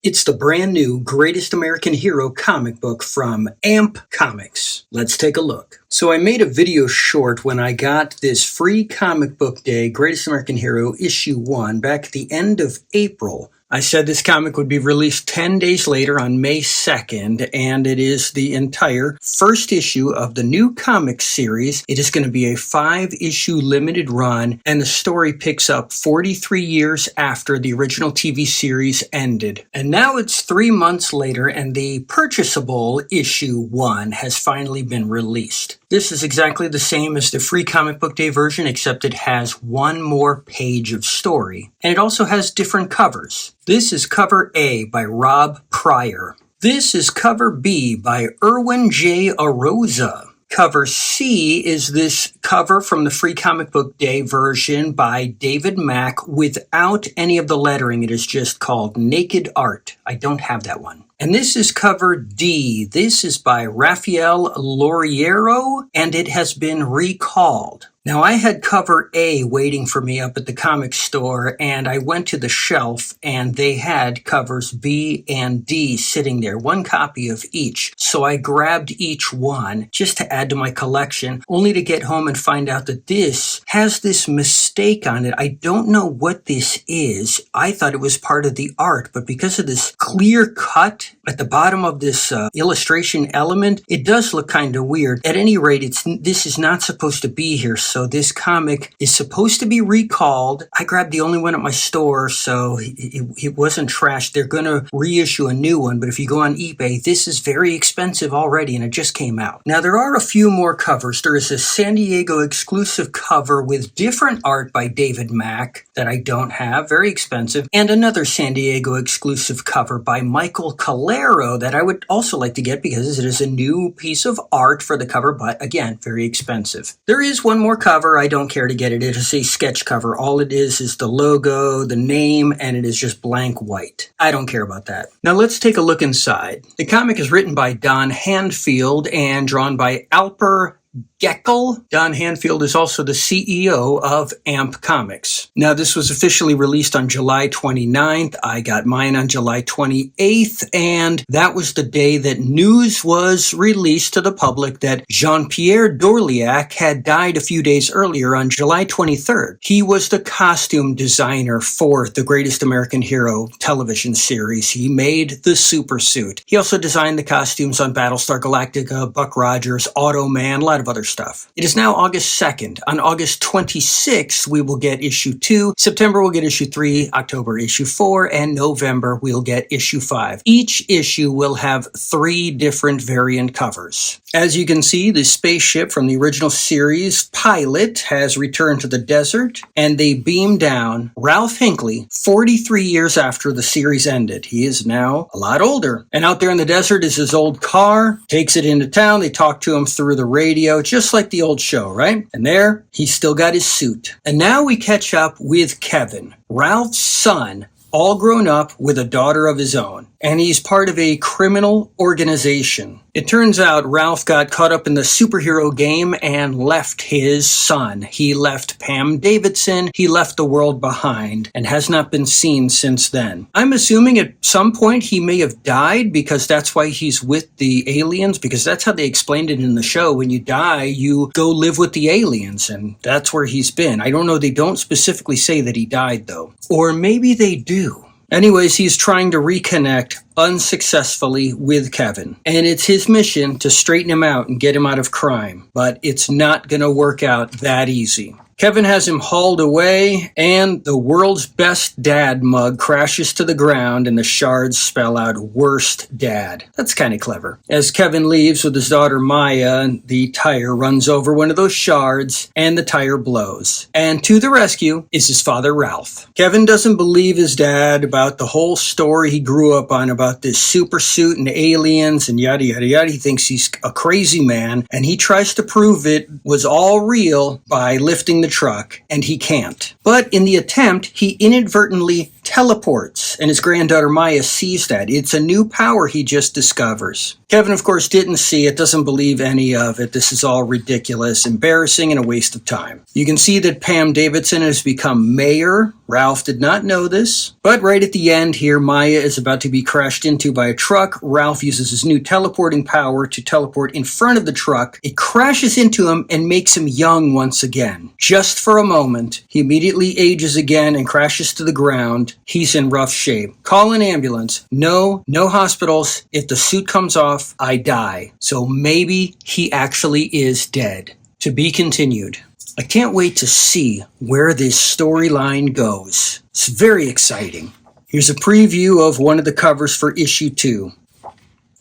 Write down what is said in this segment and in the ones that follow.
It's the brand new Greatest American Hero comic book from AMP Comics. Let's take a look. So I made a video short when I got this free comic book day, Greatest American Hero issue 1, back at the end of April. I said this comic would be released 10 days later on May 2nd, and it is the entire first issue of the new comic series. It is going to be a 5-issue limited run, and the story picks up 43 years after the original TV series ended. And now it's 3 months later, and the purchasable issue 1 has finally been released. This is exactly the same as the free comic book day version, except it has one more page of story. And it also has different covers. This is cover A by Rob Pryor. This is cover B by Erwin J. Arosa. Cover C is this cover from the free comic book day version by David Mack without any of the lettering. It is just called Naked Art. I don't have that one. And this is cover D. This is by Rafael Loriero, and it has been recalled. Now, I had cover A waiting for me up at the comic store, and I went to the shelf, and they had covers B and D sitting there, one copy of each. So I grabbed each one just to add to my collection, only to get home and find out that this has this mistake on it. I don't know what this is. I thought it was part of the art, but because of this clear cut at the bottom of this illustration element, it does look kind of weird. At any rate, this is not supposed to be here. So this comic is supposed to be recalled. I grabbed the only one at my store, so it wasn't trashed. They're going to reissue a new one, but if you go on eBay, this is very expensive already, and it just came out. Now, there are a few more covers. There is a San Diego exclusive cover with different art by David Mack that I don't have, very expensive, and another San Diego exclusive cover by Michael Calero that I would also like to get because it is a new piece of art for the cover, but again, very expensive. There is one more cover. I don't care to get it. It is a sketch cover. All it is the logo, the name, and it is just blank white. I don't care about that. Now let's take a look inside. The comic is written by Don Handfield and drawn by Alper Geckel. Don Handfield is also the CEO of AMP Comics. Now, this was officially released on July 29th. I got mine on July 28th, and that was the day that news was released to the public that Jean-Pierre Dorliac had died a few days earlier on July 23rd. He was the costume designer for the Greatest American Hero television series. He made the super suit. He also designed the costumes on Battlestar Galactica, Buck Rogers, Automan, a lot of other stuff. It is now August 2nd. On August 26th, we will get issue 2. September, we'll get issue 3. October, issue 4. And November, we'll get issue 5. Each issue will have 3 different variant covers. As you can see, the spaceship from the original series pilot has returned to the desert, and they beam down Ralph Hinckley 43 years after the series ended. He is now a lot older. And out there in the desert is his old car, takes it into town. They talk to him through the radio, just like the old show, right? And there, he's still got his suit. And now we catch up with Kevin, Ralph's son, all grown up with a daughter of his own. And he's part of a criminal organization. It turns out Ralph got caught up in the superhero game and left his son. He left Pam Davidson. He left the world behind and has not been seen since then. I'm assuming at some point he may have died because that's why he's with the aliens, because that's how they explained it in the show. When you die, you go live with the aliens, and that's where he's been. I don't know. They don't specifically say that he died, though. Or maybe they do. Anyways, he's trying to reconnect unsuccessfully with Kevin. And it's his mission to straighten him out and get him out of crime. But it's not going to work out that easy. Kevin has him hauled away, and the world's best dad mug crashes to the ground, and the shards spell out "Worst Dad." That's kind of clever. As Kevin leaves with his daughter Maya, the tire runs over one of those shards, and the tire blows. And to the rescue is his father, Ralph. Kevin doesn't believe his dad about the whole story he grew up on about this super suit and aliens and yada, yada, yada. He thinks he's a crazy man, and he tries to prove it was all real by lifting the truck, and he can't. But in the attempt, he inadvertently teleports, and his granddaughter Maya sees that. It's a new power he just discovers. Kevin, of course, didn't see it, doesn't believe any of it. This is all ridiculous, embarrassing, and a waste of time. You can see that Pam Davidson has become mayor. Ralph did not know this, but right at the end here, Maya is about to be crashed into by a truck. Ralph uses his new teleporting power to teleport in front of the truck. It crashes into him and makes him young once again. Just for a moment, he immediately ages again and crashes to the ground. He's in rough shape. Call an ambulance. No hospitals. If the suit comes off, I die. So maybe he actually is dead. To be continued. I can't wait to see where this storyline goes. It's very exciting. Here's a preview of one of the covers for issue 2.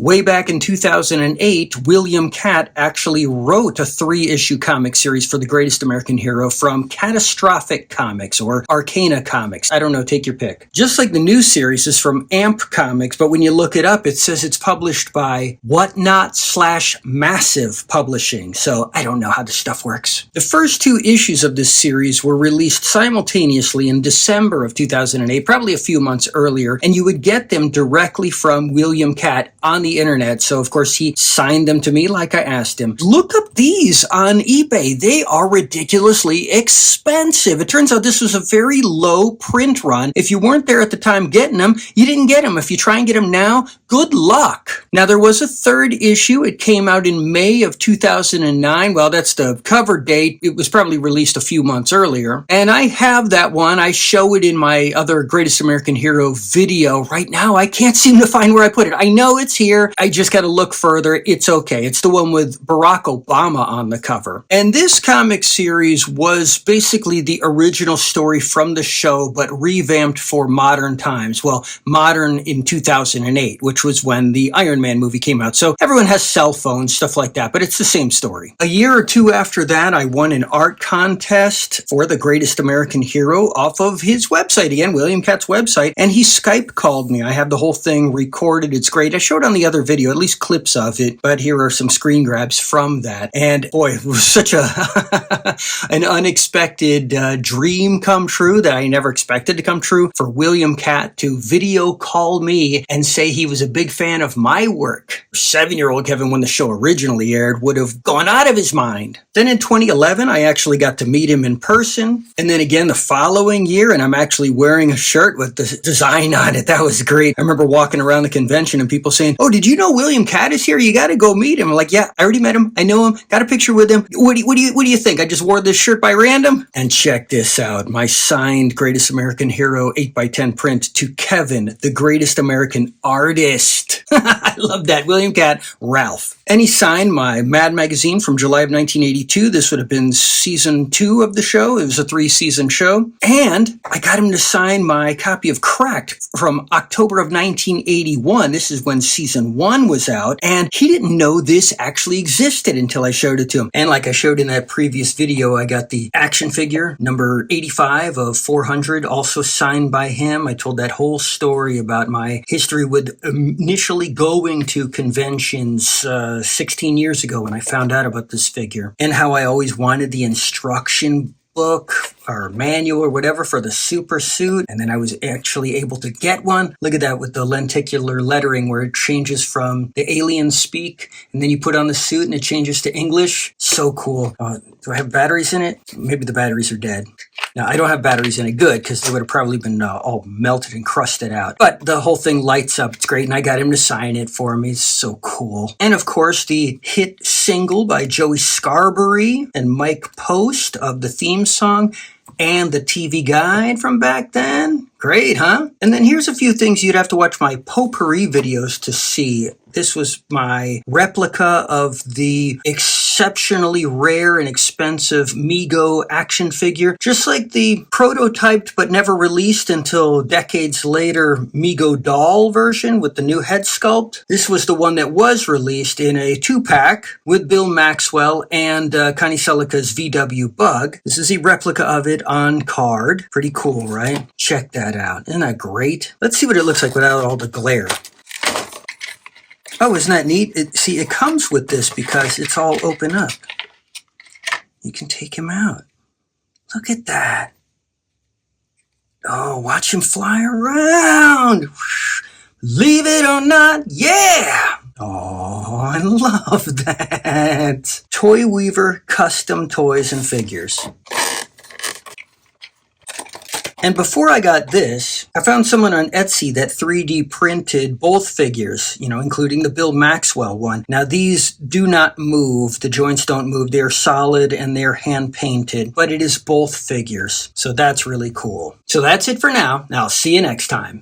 Way back in 2008, William Katt actually wrote a 3-issue comic series for the Greatest American Hero from Catastrophic Comics or Arcana Comics. I don't know, take your pick. Just like the new series is from AMP Comics, but when you look it up, it says it's published by Whatnot/Massive Publishing. So I don't know how this stuff works. The first 2 issues of this series were released simultaneously in December of 2008, probably a few months earlier, and you would get them directly from William Katt on the internet. So of course he signed them to me like I asked him. Look up these on eBay. They are ridiculously expensive. It turns out this was a very low print run. If you weren't there at the time getting them, you didn't get them. If you try and get them now, good luck. Now there was a 3rd issue. It came out in May of 2009. Well, that's the cover date. It was probably released a few months earlier. And I have that one. I show it in my other Greatest American Hero video. Right now, I can't seem to find where I put it. I know it's here. I just got to look further. It's okay. It's the one with Barack Obama on the cover. And this comic series was basically the original story from the show, but revamped for modern times. Well, modern in 2008, which was when the Iron Man movie came out. So everyone has cell phones, stuff like that, but it's the same story. A year or 2 after that, I won an art contest for the Greatest American Hero off of his website, again, William Katt's website, and he Skype called me. I have the whole thing recorded. It's great. I showed on the other video, at least clips of it, but here are some screen grabs from that. And boy, it was such a an unexpected dream come true that I never expected to come true for William Katt to video call me and say he was a big fan of my work. 7-year-old Kevin, when the show originally aired, would have gone out of his mind. Then in 2011, I actually got to meet him in person. And then again the following year, and I'm actually wearing a shirt with the design on it. That was great. I remember walking around the convention and people saying, "Oh, did you know William Katt is here? You got to go meet him." I'm like, "Yeah, I already met him. I know him. Got a picture with him. What do you think? I just wore this shirt by random?" And check this out. My signed Greatest American Hero 8x10 print to Kevin, the Greatest American Artist. I love that. William Katt, Ralph. And he signed my Mad magazine from July of 1982. This would have been season 2 of the show. It was a 3-season show. And I got him to sign my copy of Cracked from October of 1981. This is when season 1 was out. And he didn't know this actually existed until I showed it to him. And like I showed in that previous video, I got the action figure, number 85 of 400, also signed by him. I told that whole story about my history with initially going to conventions 16 years ago when I found out about this figure, and how I always wanted the instruction book or manual or whatever for the super suit, and then I was actually able to get one. Look at that with the lenticular lettering where it changes from the alien speak, and then you put on the suit and it changes to English. So cool. Do I have batteries in it? Maybe the batteries are dead. Now, I don't have batteries in it. Good, because they would have probably been all melted and crusted out. But the whole thing lights up. It's great, and I got him to sign it for me. It's so cool. And, of course, the hit single by Joey Scarberry and Mike Post of the theme song and the TV guide from back then. Great, huh? And then here's a few things you'd have to watch my potpourri videos to see. This was my replica of the exceptionally rare and expensive Mego action figure, just like the prototyped but never released until decades later Mego doll version with the new head sculpt. This was the one that was released in a 2-pack with Bill Maxwell and Connie Selica's VW Bug. This is a replica of it on card. Pretty cool, right? Check that out. Isn't that great? Let's see what it looks like without all the glare. Oh, isn't that neat? It comes with this because it's all open up. You can take him out. Look at that. Oh, watch him fly around. Leave it or not, yeah! Oh, I love that. Toy Weaver custom toys and figures. And before I got this, I found someone on Etsy that 3D printed both figures, including the Bill Maxwell one. Now, these do not move. The joints don't move. They're solid and they're hand painted, but it is both figures. So that's really cool. So that's it for now. Now, I'll see you next time.